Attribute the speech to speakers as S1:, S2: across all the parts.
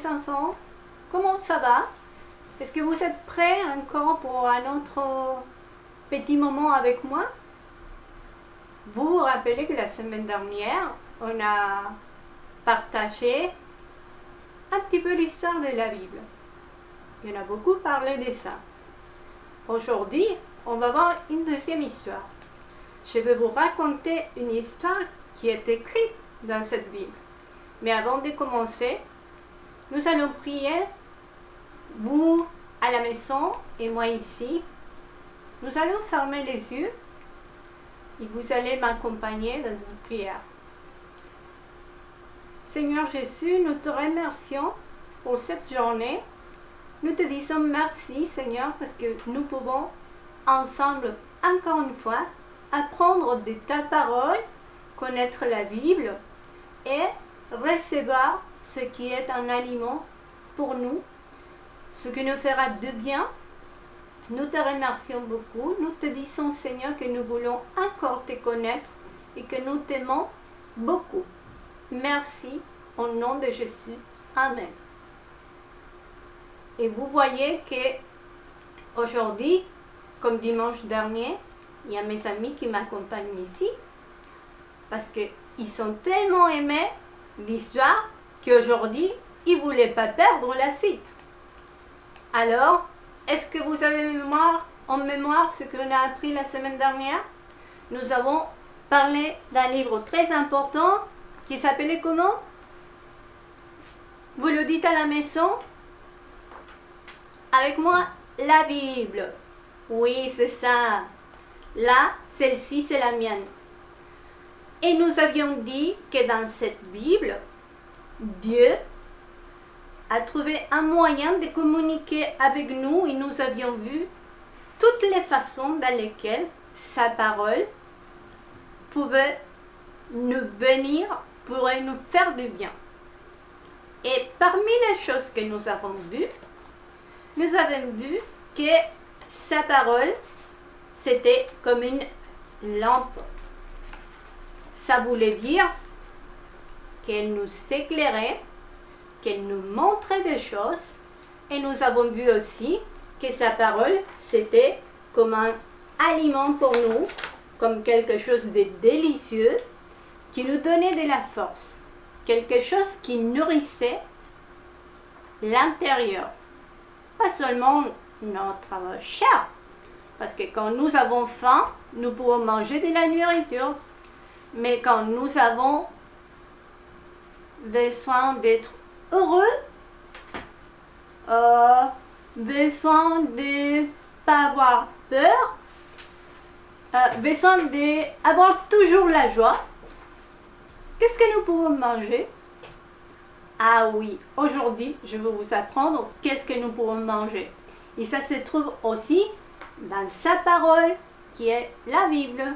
S1: enfants, comment ça va? Est-ce que vous êtes prêts encore pour un autre petit moment avec moi? Vous vous rappelez que la semaine dernière, on a partagé un petit peu l'histoire de la Bible. On a beaucoup parlé de ça. Aujourd'hui, on va voir une deuxième histoire. Je vais vous raconter une histoire qui est écrite dans cette Bible. Mais avant de commencer, nous allons prier, vous à la maison et moi ici. Nous allons fermer les yeux et vous allez m'accompagner dans une prière. Seigneur Jésus, nous te remercions pour cette journée. Nous te disons merci, Seigneur, parce que nous pouvons ensemble, encore une fois, apprendre de ta parole, connaître la Bible et recevoir ce qui est un aliment pour nous, ce qui nous fera de bien. Nous te remercions beaucoup. Nous te disons, Seigneur, que nous voulons encore te connaître et que nous t'aimons beaucoup. Merci au nom de Jésus. Amen. Et vous voyez que aujourd'hui, comme dimanche dernier, il y a mes amis qui m'accompagnent ici parce qu'ils ont tellement aimé l'histoire qu'aujourd'hui, ils ne voulaient pas perdre la suite. Alors, est-ce que vous avez en mémoire ce qu'on a appris la semaine dernière? Nous avons parlé d'un livre très important qui s'appelait comment? Vous le dites à la maison? Avec moi, la Bible. Oui, c'est ça. Là, celle-ci, c'est la mienne. Et nous avions dit que dans cette Bible, Dieu a trouvé un moyen de communiquer avec nous et nous avions vu toutes les façons dans lesquelles sa parole pouvait nous venir, pourrait nous faire du bien. Et parmi les choses que nous avons vues, nous avons vu que sa parole, c'était comme une lampe. Ça voulait dire qu'elle nous éclairait, qu'elle nous montrait des choses. Et nous avons vu aussi que sa parole, c'était comme un aliment pour nous, comme quelque chose de délicieux, qui nous donnait de la force. Quelque chose qui nourrissait l'intérieur. Pas seulement notre chair. Parce que quand nous avons faim, nous pouvons manger de la nourriture. Mais quand nous avons besoin d'être heureux, besoin de ne pas avoir peur, besoin d'avoir toujours la joie, qu'est-ce que nous pouvons manger? Ah oui, aujourd'hui, je vais vous apprendre qu'est-ce que nous pouvons manger. Et ça se trouve aussi dans sa parole, qui est la Bible.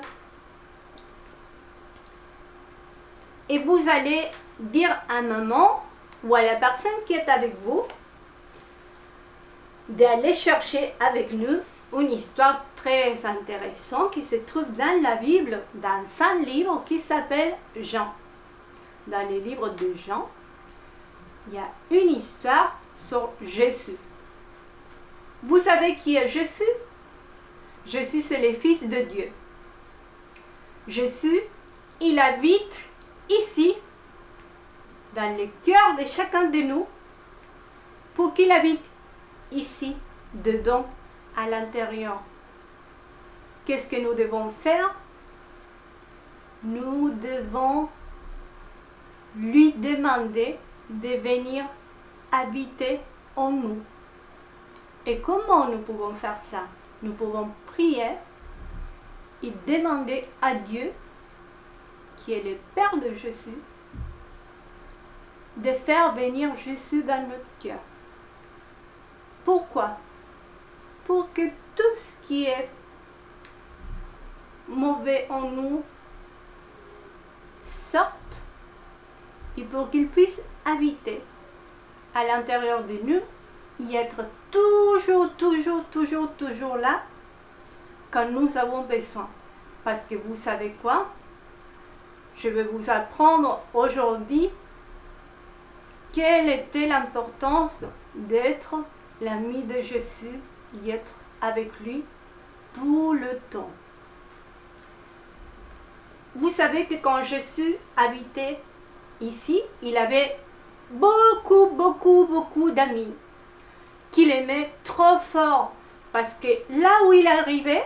S1: Et vous allez dire à maman ou à la personne qui est avec vous d'aller chercher avec nous une histoire très intéressante qui se trouve dans la Bible, dans un livre qui s'appelle Jean. Dans les livres de Jean, il y a une histoire sur Jésus. Vous savez qui est Jésus? Jésus, c'est le Fils de Dieu. Jésus, il habite ici, dans le cœur de chacun de nous, pour qu'il habite ici, dedans, à l'intérieur. Qu'est-ce que nous devons faire? Nous devons lui demander de venir habiter en nous. Et comment nous pouvons faire ça? Nous pouvons prier et demander à Dieu, qui est le Père de Jésus, de faire venir Jésus dans notre cœur. Pourquoi? Pour que tout ce qui est mauvais en nous sorte et pour qu'il puisse habiter à l'intérieur de nous et être toujours là quand nous avons besoin. Parce que vous savez quoi? Je vais vous apprendre aujourd'hui quelle était l'importance d'être l'ami de Jésus, d'être avec lui tout le temps. Vous savez que quand Jésus habitait ici, il avait beaucoup d'amis qu'il aimait trop fort parce que là où il arrivait,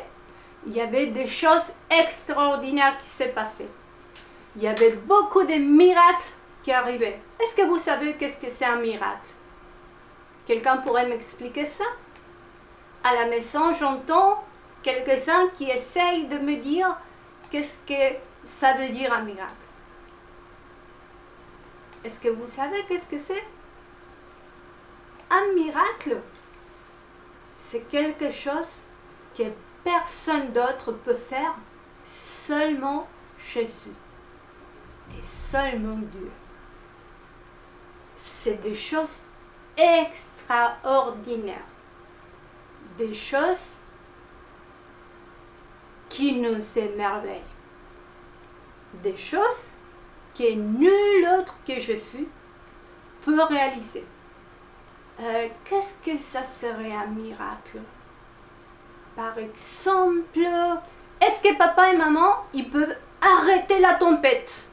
S1: il y avait des choses extraordinaires qui se passaient. Il y avait beaucoup de miracles qui arrivaient. Est-ce que vous savez qu'est-ce que c'est un miracle? Quelqu'un pourrait m'expliquer ça? À la maison, j'entends quelques-uns qui essayent de me dire qu'est-ce que ça veut dire un miracle. Est-ce que vous savez qu'est-ce que c'est? Un miracle, c'est quelque chose que personne d'autre peut faire, seulement Jésus et seulement Dieu. C'est des choses extraordinaires, des choses qui nous émerveillent, des choses que nul autre que Jésus peut réaliser. Qu'est-ce que ça serait un miracle? Par exemple, est-ce que papa et maman, ils peuvent arrêter la tempête?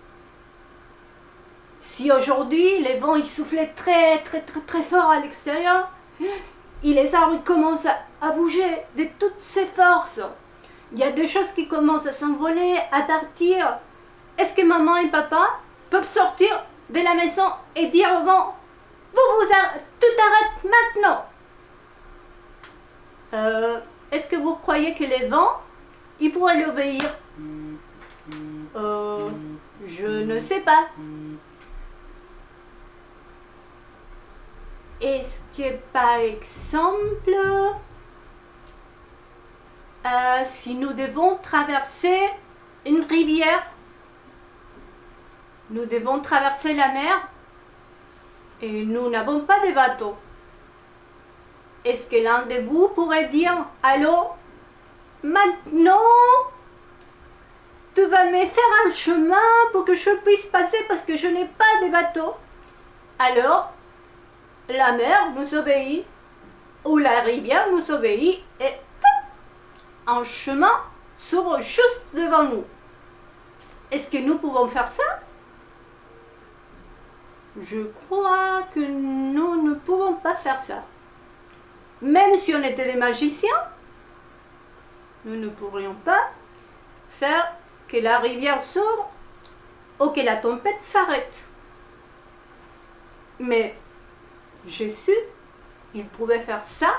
S1: Si aujourd'hui, les vents ils soufflaient très fort à l'extérieur, et les arbres commencent à bouger de toutes ses forces. Il y a des choses qui commencent à s'envoler, à partir. Est-ce que maman et papa peuvent sortir de la maison et dire au vent, tout arrête maintenant? Est-ce que vous croyez que les vents, ils pourraient l'obéir? Je ne sais pas. Est-ce que par exemple, si nous devons traverser une rivière, nous devons traverser la mer et nous n'avons pas de bateau, est-ce que l'un de vous pourrait dire, allô, maintenant, tu vas me faire un chemin pour que je puisse passer parce que je n'ai pas de bateau? Alors, la mer nous obéit, ou la rivière nous obéit, et un chemin s'ouvre juste devant nous. Est-ce que nous pouvons faire ça? Je crois que nous ne pouvons pas faire ça. Même si on était des magiciens, nous ne pourrions pas faire que la rivière s'ouvre ou que la tempête s'arrête. Mais Jésus, il pouvait faire ça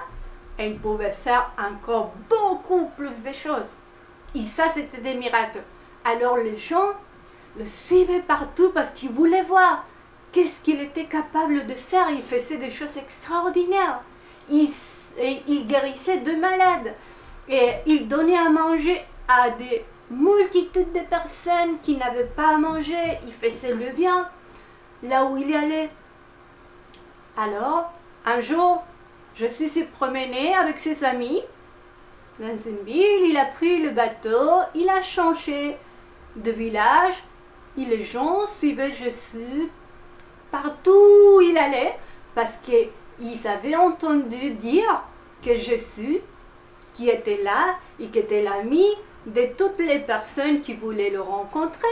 S1: et il pouvait faire encore beaucoup plus de choses. Et ça, c'était des miracles. Alors les gens le suivaient partout parce qu'ils voulaient voir qu'est-ce qu'il était capable de faire. Il faisait des choses extraordinaires. Il guérissait de malades. Et il donnait à manger à des multitudes de personnes qui n'avaient pas à manger. Il faisait le bien là où il allait. Alors, un jour, Jésus s'est promené avec ses amis dans une ville. Il a pris le bateau, il a changé de village. Et les gens suivaient Jésus partout où il allait parce qu'ils avaient entendu dire que Jésus, qui était là et qui était l'ami de toutes les personnes qui voulaient le rencontrer,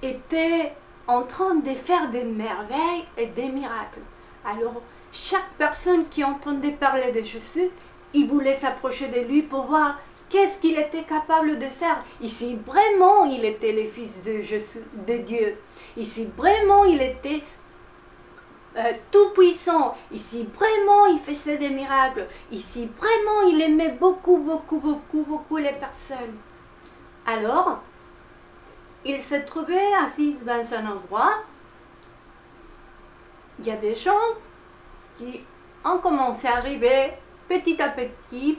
S1: était en train de faire des merveilles et des miracles. Alors, chaque personne qui entendait parler de Jésus, il voulait s'approcher de lui pour voir qu'est-ce qu'il était capable de faire. Et si vraiment il était le Fils de Jésus, de Dieu, et si vraiment il était tout puissant, et si vraiment il faisait des miracles, et si vraiment il aimait beaucoup les personnes. Alors, il se trouvait assis dans un endroit. Il y a des gens qui ont commencé à arriver petit à petit,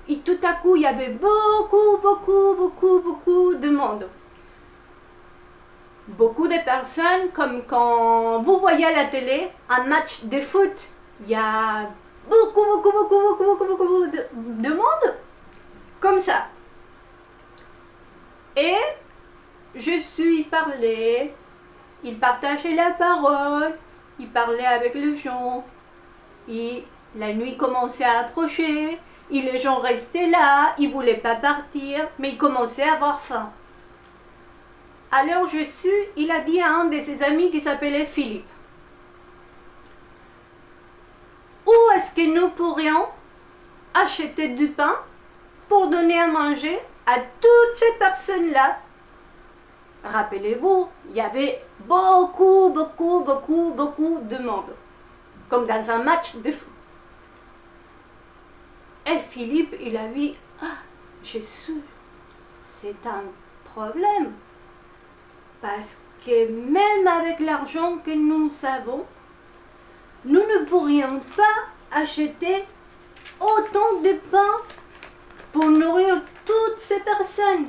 S1: et tout à coup, il y avait beaucoup de monde. Beaucoup de personnes, comme quand vous voyez à la télé un match de foot, il y a beaucoup de monde, comme ça. Et Jésus y parlait, il partageait la parole, il parlait avec les gens, et la nuit commençait à approcher, et les gens restaient là, ils ne voulaient pas partir, mais ils commençaient à avoir faim. Alors Jésus, il a dit à un de ses amis qui s'appelait Philippe, où est-ce que nous pourrions acheter du pain pour donner à manger à toutes ces personnes-là? Rappelez-vous, il y avait beaucoup de monde, comme dans un match de foot. Et Philippe, il a vu, ah, Jésus, c'est un problème. Parce que même avec l'argent que nous avons, nous ne pourrions pas acheter autant de pain pour nourrir toutes ces personnes.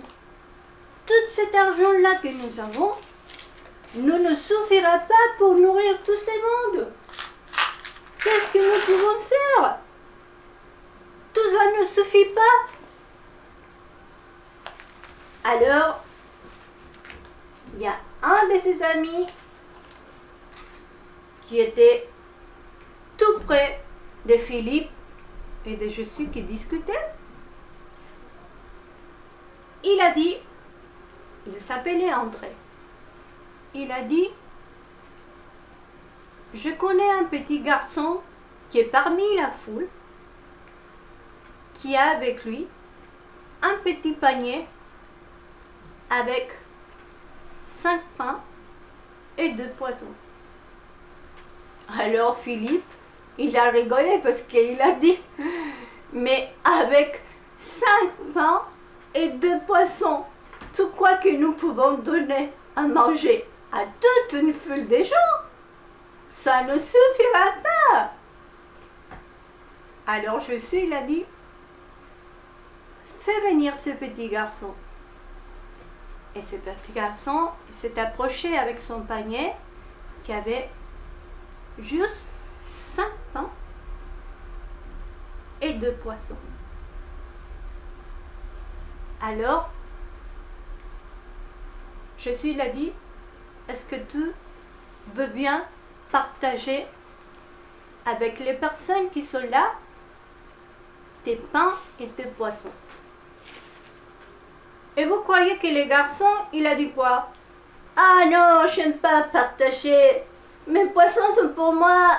S1: Tout cet argent-là que nous avons ne suffira pas pour nourrir tous ces mondes. Qu'est-ce que nous pouvons faire? Tout ça ne suffit pas. Alors, il y a un de ses amis qui était tout près de Philippe et de Jésus qui discutaient. Il a dit, il s'appelait André, il a dit, je connais un petit garçon qui est parmi la foule, qui a avec lui un petit panier avec 5 pains et 2 poissons. Alors Philippe, il a rigolé parce qu'il a dit, mais avec 5 pains et 2 poissons, tout quoi que nous pouvons donner à manger à toute une foule de gens, ça ne suffira pas. Alors Jésus, il a dit, fais venir ce petit garçon. Et ce petit garçon s'est approché avec son panier qui avait juste 5 pains et 2 poissons. Alors, Jésus il a dit, est-ce que tu veux bien partager avec les personnes qui sont là tes pains et tes poissons? Et vous croyez que le garçon, il a dit quoi? Ah non, j'aime pas partager. Mes poissons sont pour moi.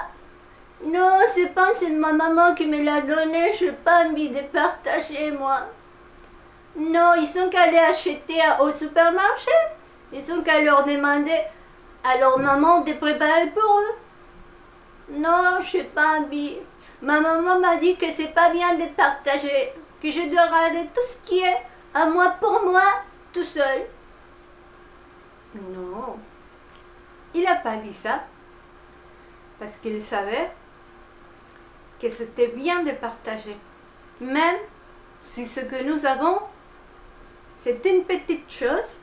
S1: Non, c'est pas, c'est ma maman qui me l'a donné. Je n'ai pas envie de partager, moi. Non, ils sont qu'allés acheter au supermarché. Ils sont qu'à leur demander à leur maman de préparer pour eux. Non, je n'ai pas envie. Ma maman m'a dit que c'est pas bien de partager. Que je dois garder tout ce qui est à moi pour moi, tout seul. Non, il n'a pas dit ça. Parce qu'il savait que c'était bien de partager. Même si ce que nous avons, c'est une petite chose,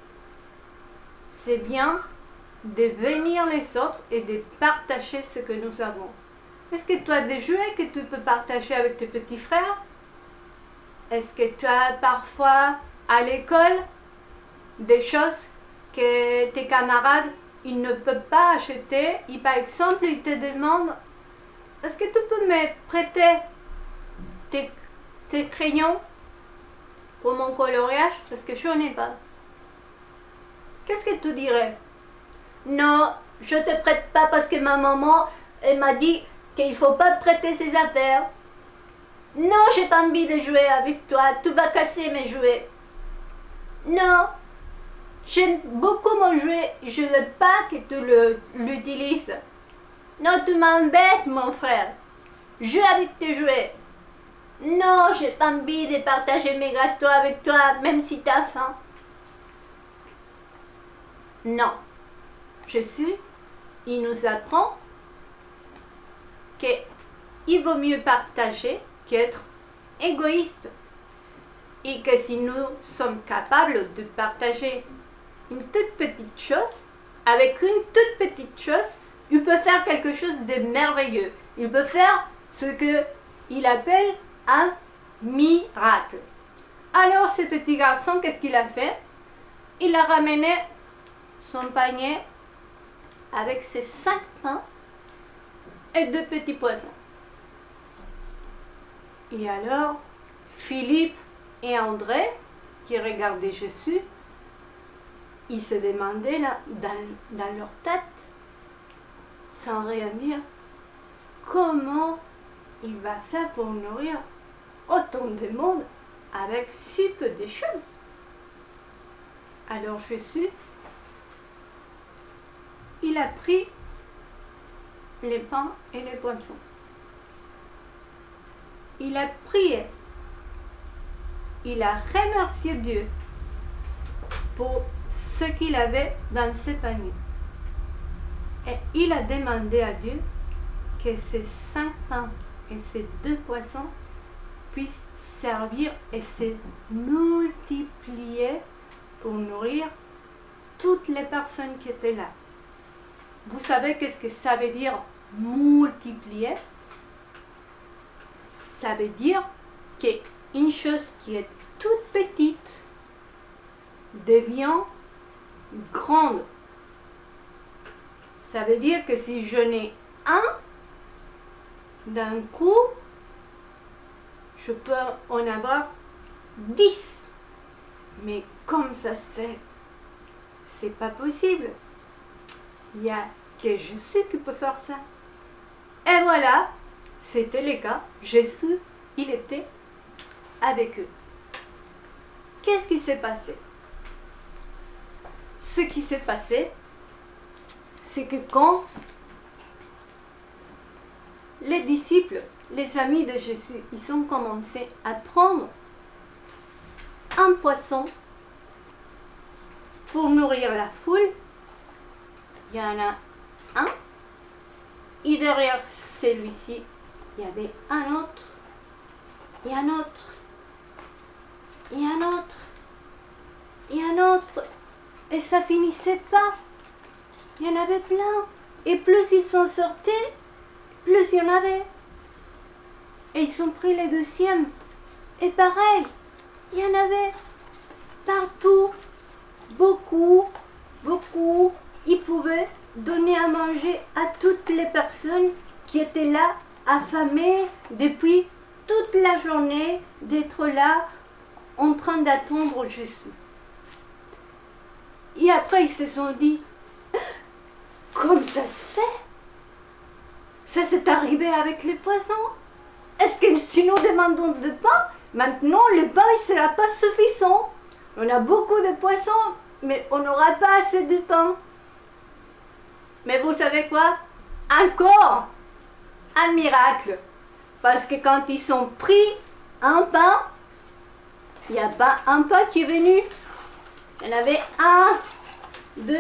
S1: c'est bien de venir les autres et de partager ce que nous avons. Est-ce que tu as des jouets que tu peux partager avec tes petits frères? Est-ce que tu as parfois à l'école des choses que tes camarades ils ne peuvent pas acheter et par exemple ils te demandent est-ce que tu peux me prêter tes crayons pour mon coloriage parce que je n'en ai pas? Qu'est-ce que tu dirais? Non, je ne te prête pas parce que ma maman elle m'a dit qu'il ne faut pas prêter ses affaires. Non, j'ai pas envie de jouer avec toi, tu vas casser mes jouets. Non, j'aime beaucoup mon jouet, je ne veux pas que tu l'utilises. Non, tu m'embêtes, mon frère. Joue avec tes jouets. Non, j'ai pas envie de partager mes gâteaux avec toi, même si tu as faim. Non. Jésus, il nous apprend qu'il vaut mieux partager qu'être égoïste. Et que si nous sommes capables de partager une toute petite chose, avec une toute petite chose, il peut faire quelque chose de merveilleux. Il peut faire ce qu'il appelle un miracle. Alors ce petit garçon, qu'est-ce qu'il a fait? Il a ramené son panier avec ses 5 pains et 2 petits poissons. Et alors, Philippe et André, qui regardaient Jésus, ils se demandaient là, dans leur tête, sans rien dire, comment il va faire pour nourrir autant de monde avec si peu de choses. Alors Jésus, il a pris les pains et les poissons. Il a prié. Il a remercié Dieu pour ce qu'il avait dans ses paniers. Et il a demandé à Dieu que ces 5 pains et ces 2 poissons puissent servir et se multiplier pour nourrir toutes les personnes qui étaient là. Vous savez qu'est-ce que ça veut dire multiplier? Ça veut dire qu'une chose qui est toute petite devient grande. Ça veut dire que si je n'ai un, d'un coup, je peux en avoir 10. Mais comme ça se fait, c'est pas possible. Il n'y a que Jésus qui peut faire ça. Et voilà, c'était le cas. Jésus, il était avec eux. Qu'est-ce qui s'est passé? Ce qui s'est passé, c'est que quand les disciples, les amis de Jésus, ils ont commencé à prendre un poisson pour nourrir la foule, il y en a un, et derrière celui-ci, il y avait un autre, et un autre, et un autre, et un autre, et ça finissait pas. Il y en avait plein, et plus ils sont sortis, plus il y en avait. Et ils ont pris les deuxièmes, et pareil, il y en avait partout, beaucoup, beaucoup. Ils pouvaient donner à manger à toutes les personnes qui étaient là, affamées depuis toute la journée, d'être là en train d'attendre Jésus. Et après, ils se sont dit, comme ça se fait? Ça s'est arrivé avec les poissons. Est-ce que si nous demandons de pain, maintenant le pain ne sera pas suffisant? On a beaucoup de poissons, mais on n'aura pas assez de pain. Mais vous savez quoi? Encore un miracle. Parce que quand ils ont pris un pain, il n'y a pas un pain qui est venu. Il y en avait 1, 2,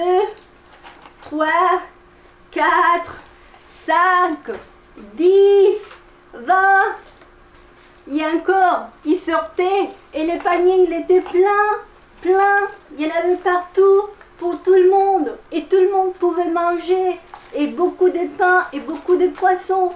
S1: 3, 4, 5, 10, 20. Et encore, ils sortaient et le panier il était plein, plein. Il y en avait partout pour tout le monde. Et tout le monde pouvait manger. Et beaucoup de pain et beaucoup de poissons.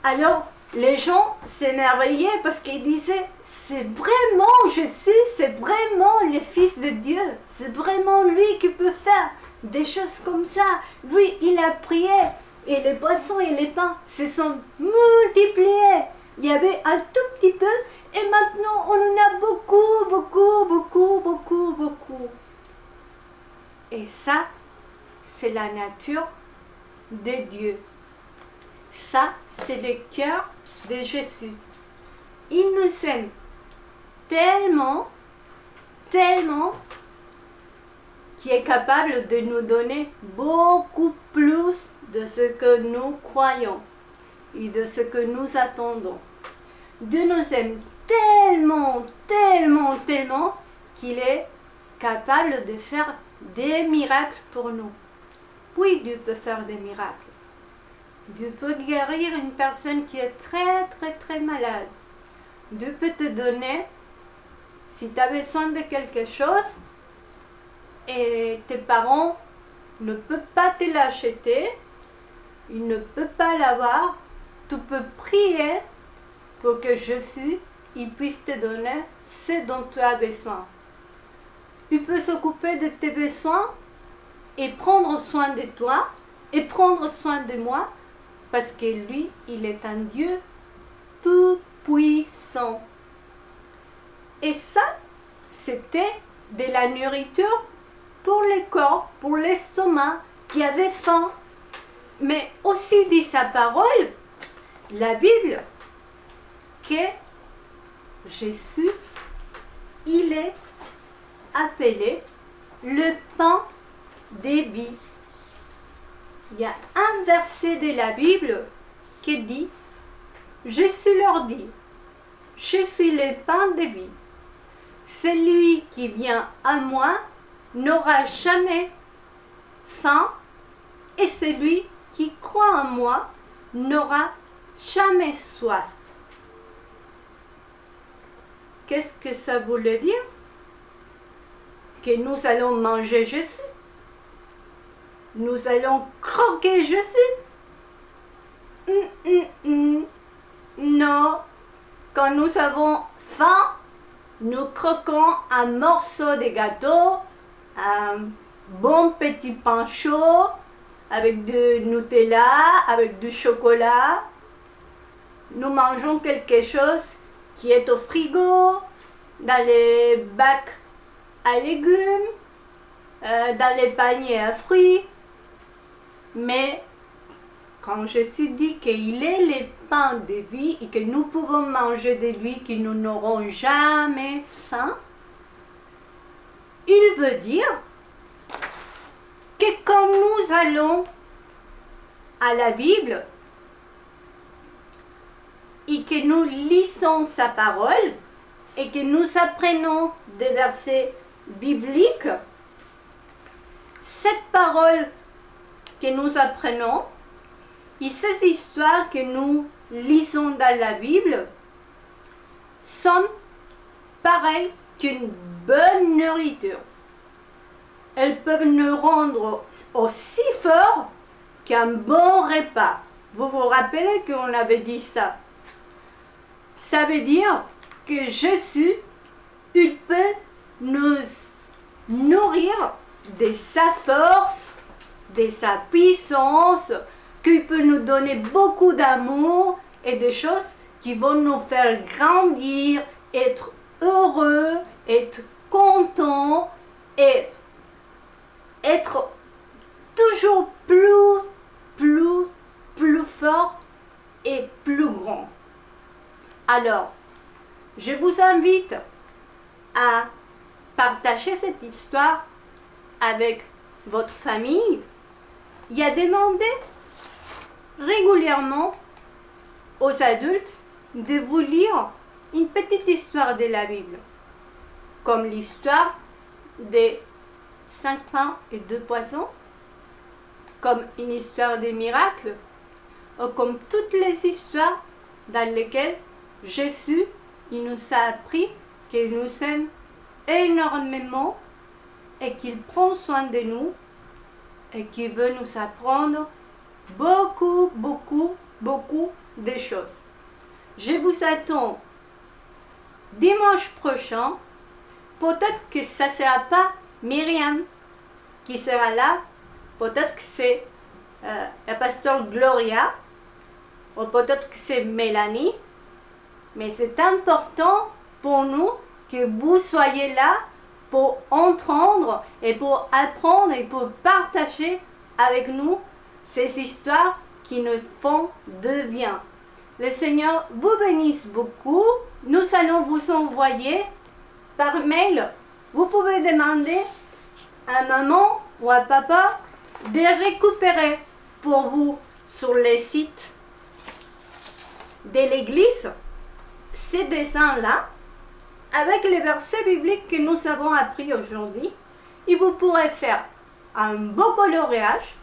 S1: Alors, les gens s'émerveillaient parce qu'ils disaient, c'est vraiment Jésus, c'est vraiment le Fils de Dieu. C'est vraiment lui qui peut faire des choses comme ça. Lui, il a prié. Et les poissons et les pains se sont multipliés. Il y avait un tout petit peu. Et maintenant, on en a beaucoup, beaucoup, beaucoup, beaucoup, beaucoup. Et ça, c'est la nature de Dieu. Ça, c'est le cœur de Jésus. Il nous aime tellement, tellement, qu'il est capable de nous donner beaucoup plus de ce que nous croyons et de ce que nous attendons. Dieu nous aime tellement, tellement, tellement qu'il est capable de faire des miracles pour nous. Oui, Dieu peut faire des miracles. Dieu peut guérir une personne qui est très, très, très malade. Dieu peut te donner, si tu as besoin de quelque chose, et tes parents ne peuvent pas te l'acheter, ils ne peuvent pas l'avoir, tu peux prier pour que Jésus il puisse te donner ce dont tu as besoin. Il peut s'occuper de tes besoins et prendre soin de toi et prendre soin de moi parce que lui, il est un Dieu tout puissant. Et ça, c'était de la nourriture pour le corps, pour l'estomac qui avait faim. Mais aussi dit sa parole, la Bible, que Jésus, il est appelé le pain des vies. Il y a un verset de la Bible qui dit, Jésus leur dit, je suis le pain de vie. Celui qui vient à moi n'aura jamais faim et celui qui croit en moi n'aura jamais soif. Qu'est-ce que ça voulait dire? Que nous allons manger Jésus. Nous allons croquer Jésus. Non. Quand nous avons faim, nous croquons un morceau de gâteau, un bon petit pain chaud, avec du Nutella, avec du chocolat. Nous mangeons quelque chose qui est au frigo, dans les bacs à légumes, dans les paniers à fruits. Mais quand Jésus dit qu'il est le pain de vie et que nous pouvons manger de lui, que nous n'aurons jamais faim, il veut dire que quand nous allons à la Bible et que nous lisons sa parole et que nous apprenons des versets bibliques, cette parole que nous apprenons et ces histoires que nous lisons dans la Bible sont pareilles qu'une bonne nourriture. Elles peuvent nous rendre aussi forts qu'un bon repas. Vous vous rappelez qu'on avait dit ça? Ça veut dire que Jésus, il peut nous nourrir de sa force, de sa puissance, qu'il peut nous donner beaucoup d'amour et des choses qui vont nous faire grandir, être heureux, être contents et être toujours plus fort et plus grand. Alors, je vous invite à partager cette histoire avec votre famille et à demander régulièrement aux adultes de vous lire une petite histoire de la Bible, comme l'histoire des 5 pains et 2 poissons, comme une histoire des miracles, ou comme toutes les histoires dans lesquelles Jésus il nous a appris qu'il nous aime énormément et qu'il prend soin de nous et qu'il veut nous apprendre beaucoup de choses. Je vous attends dimanche prochain. Peut-être que ça ne sera pas Myriam qui sera là. Peut-être que c'est la pasteur Gloria. Ou peut-être que c'est Mélanie. Mais c'est important pour nous que vous soyez là pour entendre et pour apprendre et pour partager avec nous ces histoires qui nous font de bien. Le Seigneur vous bénisse beaucoup. Nous allons vous envoyer par mail. Vous pouvez demander à maman ou à papa de récupérer pour vous sur les sites de l'église ces dessins-là avec les versets bibliques que nous avons appris aujourd'hui. Et vous pourrez faire un beau coloriage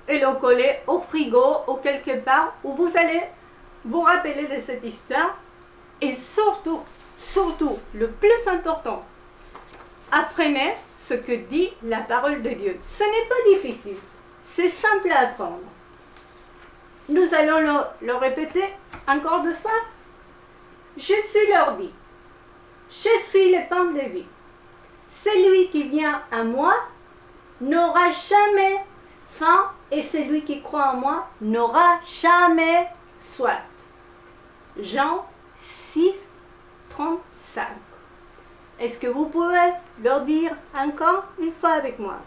S1: et le coller au frigo ou quelque part où vous allez vous rappeler de cette histoire. Et surtout, le plus important, apprenez ce que dit la parole de Dieu. Ce n'est pas difficile, c'est simple à apprendre. Nous allons le répéter encore deux fois. Jésus leur dit, je suis le pain de vie. Celui qui vient à moi n'aura jamais faim et celui qui croit en moi n'aura jamais soif. Jean 6, 35. Est-ce que vous pouvez leur dire encore une fois avec moi?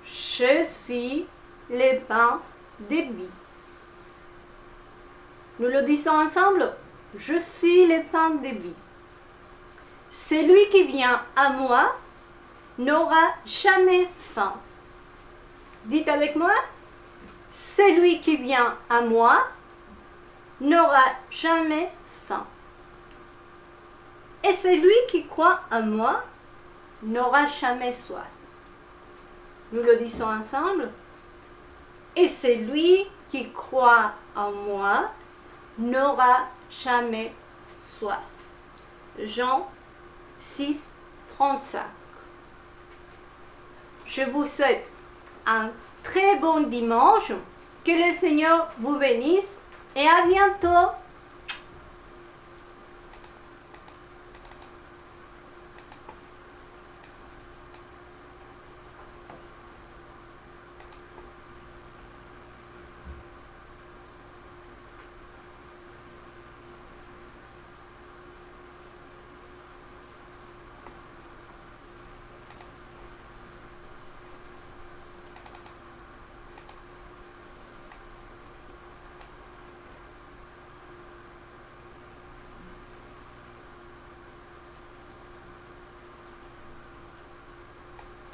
S1: Je suis le pain de vie. Nous le disons ensemble. Je suis le pain de vie. Celui qui vient à moi n'aura jamais faim. Dites avec moi. Celui qui vient à moi n'aura jamais faim. Et celui qui croit en moi n'aura jamais soif. Nous le disons ensemble. Et celui qui croit en moi n'aura jamais soif. Jean 6, 35. Je vous souhaite un très bon dimanche. Que le Seigneur vous bénisse et à bientôt.